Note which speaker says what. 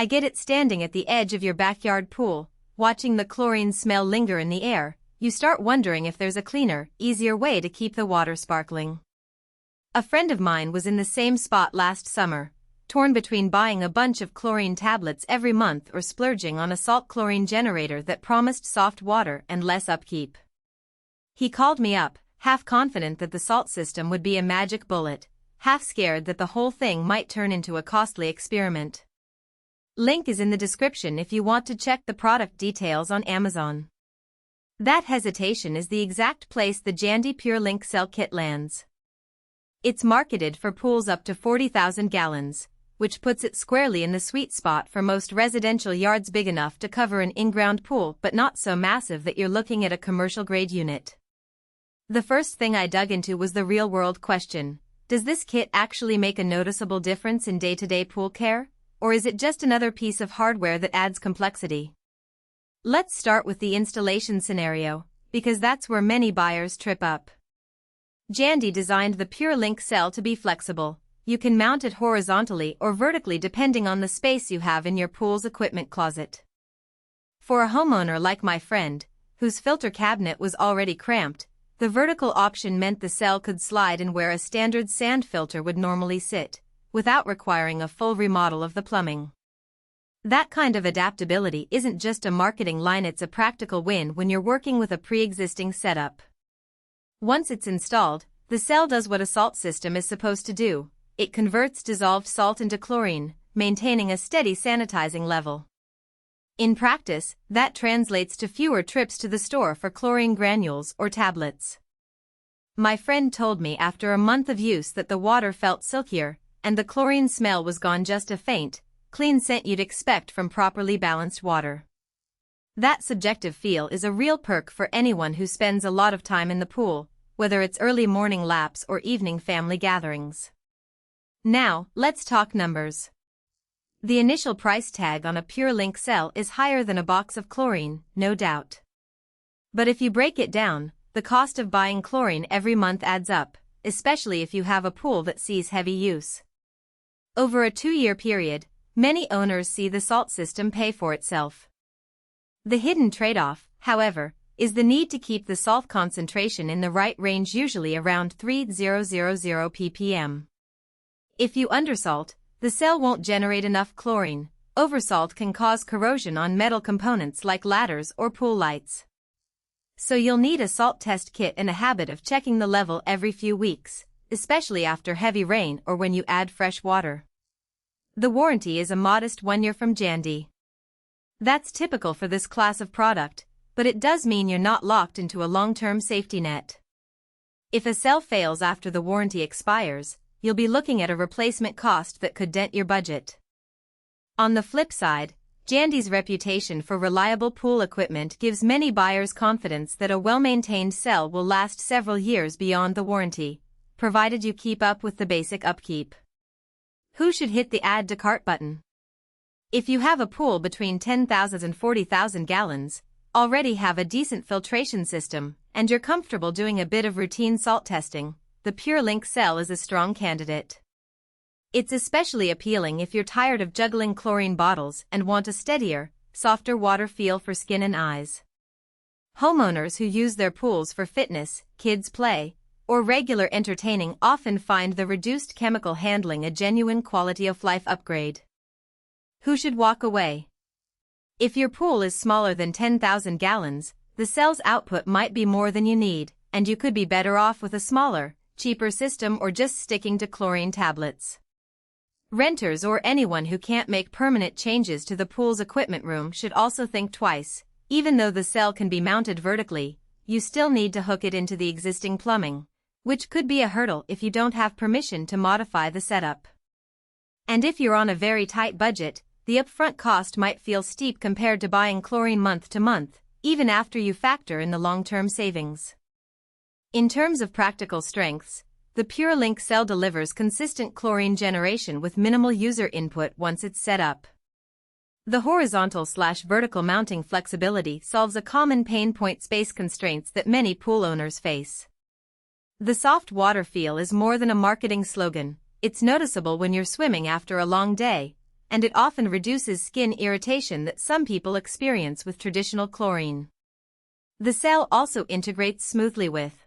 Speaker 1: I get it. Standing at the edge of your backyard pool, watching the chlorine smell linger in the air, you start wondering if there's a cleaner, easier way to keep the water sparkling. A friend of mine was in the same spot last summer, torn between buying a bunch of chlorine tablets every month or splurging on a salt chlorine generator that promised soft water and less upkeep. He called me up, half confident that the salt system would be a magic bullet, half scared that the whole thing might turn into a costly experiment. Link is in the description if you want to check the product details on Amazon. That hesitation is the exact place the Jandy PureLink Cell Kit lands. It's marketed for pools up to 40,000 gallons, which puts it squarely in the sweet spot for most residential yards, big enough to cover an in-ground pool but not so massive that you're looking at a commercial-grade unit. The first thing I dug into was the real-world question: does this kit actually make a noticeable difference in day-to-day pool care, or is it just another piece of hardware that adds complexity? Let's start with the installation scenario, because that's where many buyers trip up. Jandy designed the PureLink cell to be flexible. You can mount it horizontally or vertically depending on the space you have in your pool's equipment closet. For a homeowner like my friend, whose filter cabinet was already cramped, the vertical option meant the cell could slide in where a standard sand filter would normally sit, without requiring a full remodel of the plumbing. That kind of adaptability isn't just a marketing line, it's a practical win when you're working with a pre-existing setup. Once it's installed, the cell does what a salt system is supposed to do. It converts dissolved salt into chlorine, maintaining a steady sanitizing level. In practice, that translates to fewer trips to the store for chlorine granules or tablets. My friend told me after a month of use that the water felt silkier, and the chlorine smell was gone, just a faint, clean scent you'd expect from properly balanced water. That subjective feel is a real perk for anyone who spends a lot of time in the pool, whether it's early morning laps or evening family gatherings. Now, let's talk numbers. The initial price tag on a PureLink cell is higher than a box of chlorine, no doubt. But if you break it down, the cost of buying chlorine every month adds up, especially if you have a pool that sees heavy use. Over a 2-year period, many owners see the salt system pay for itself. The hidden trade-off, however, is the need to keep the salt concentration in the right range, usually around 3,000 ppm. If you undersalt, the cell won't generate enough chlorine. Oversalt can cause corrosion on metal components like ladders or pool lights. So you'll need a salt test kit and a habit of checking the level every few weeks, especially after heavy rain or when you add fresh water. The warranty is a modest 1 year from Jandy. That's typical for this class of product, but it does mean you're not locked into a long-term safety net. If a cell fails after the warranty expires, you'll be looking at a replacement cost that could dent your budget. On the flip side, Jandy's reputation for reliable pool equipment gives many buyers confidence that a well-maintained cell will last several years beyond the warranty, provided you keep up with the basic upkeep. Who should hit the add to cart button? If you have a pool between 10,000 and 40,000 gallons, already have a decent filtration system, and you're comfortable doing a bit of routine salt testing, the PureLink cell is a strong candidate. It's especially appealing if you're tired of juggling chlorine bottles and want a steadier, softer water feel for skin and eyes. Homeowners who use their pools for fitness, kids play, or regular entertaining often find the reduced chemical handling a genuine quality-of-life upgrade. Who should walk away? If your pool is smaller than 10,000 gallons, the cell's output might be more than you need, and you could be better off with a smaller, cheaper system or just sticking to chlorine tablets. Renters or anyone who can't make permanent changes to the pool's equipment room should also think twice. Even though the cell can be mounted vertically, you still need to hook it into the existing plumbing, which could be a hurdle if you don't have permission to modify the setup. And if you're on a very tight budget, the upfront cost might feel steep compared to buying chlorine month to month, even after you factor in the long-term savings. In terms of practical strengths, the PureLink cell delivers consistent chlorine generation with minimal user input once it's set up. The horizontal/vertical mounting flexibility solves a common pain point: space constraints that many pool owners face. The soft water feel is more than a marketing slogan. It's noticeable when you're swimming after a long day, and it often reduces skin irritation that some people experience with traditional chlorine. The cell also integrates smoothly with